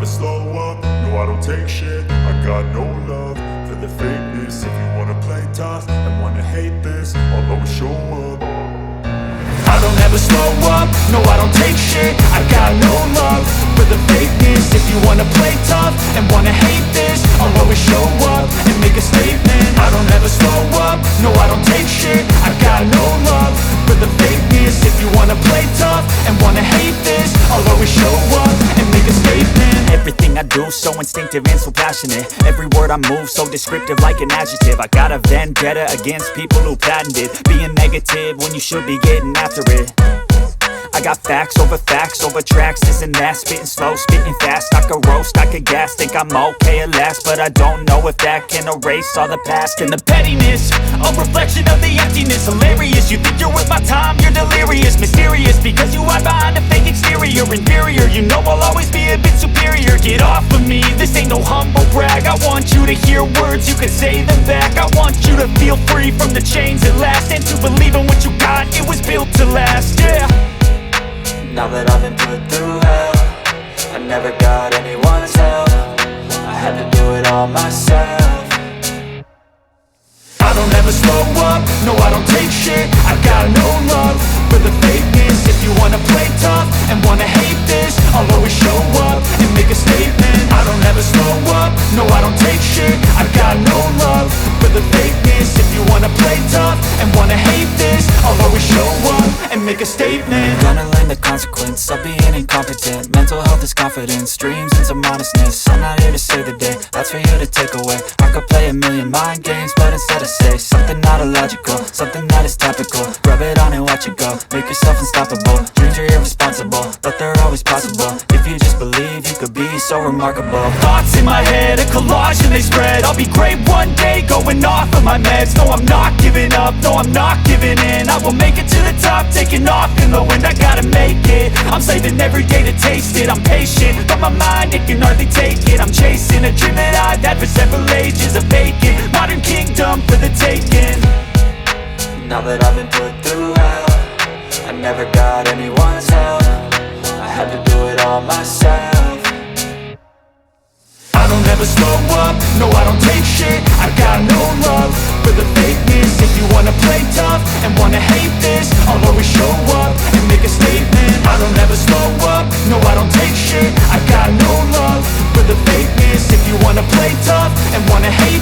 slow up, no I don't take shit. I got no love for the fakeness. If you wanna play tough and wanna hate this, I'll always show up. I don't ever slow up, no I don't take shit. I got no love for the fakeness. If you wanna play tough and wanna hate this, I'll always show up and make a statement. I don't ever slow up, no I don't take shit. I got no love for the fakeness. If you wanna play tough and wanna hate this, I'll always show up and make a statement. Everything I do so instinctive and so passionate. Every word I move so descriptive like an adjective. I got a vendetta against people who patented being negative when you should be getting after it. I got facts over tracks, this and that. Spitting slow, spitting fast, I could roast, I could gas. Think I'm okay at last, but I don't know if that can erase all the past. And the pettiness, a reflection of the emptiness. Hilarious, you think you're worth my time, you're delirious. Mysterious, because you hide behind a fake exterior. Inferior, you know I'll always be a bit superior. Get off of me, this ain't no humble brag. I want you to hear words, you can say them back. I want you to feel free from the chains at last, and to believe in what you got, it was built to last, yeah. Now that I've been put through hell, I never got anyone's help. I had to do it all myself. I don't ever slow up, no I don't take shit. I got no love for the fakeness. If you wanna play tough and wanna hate this, I'll always show up and make a statement. I don't ever slow up, no I don't take shit. I got no love for the fakeness. If you wanna play tough and wanna hate this, I'll always show up and make a statement. Gonna learn the consequence of being incompetent. Mental health is confidence, dreams and some honestness. I'm not here to save the day, that's for you to take away. I could play a million mind games, but instead I say something not illogical, something that is topical. Rub it on and watch it go, make yourself unstoppable. Dreams are irresponsible, but they're always possible. If you just believe, you could be so remarkable. Thoughts in my head, a collage and they spread. I'll be great one day, going off of my meds. No, I'm not giving up, no, I'm not giving in. I will make it to the top, taking off in the wind. I gotta make it, I'm saving every day to taste it. I'm patient, but my mind, it can hardly take it. I'm chasing a dream that I've had for several ages. A vacant, modern kingdom for the taking. Now that I've been put through hell, I never got anyone's help. I had to do it all myself. I don't ever slow up, no I don't take shit. I got no love for the fakeness. If you wanna play tough and wanna hate this, I'll always show up and make a statement. I don't ever slow up, no I don't take shit. I got no love for the fakeness. If you wanna play tough and wanna hate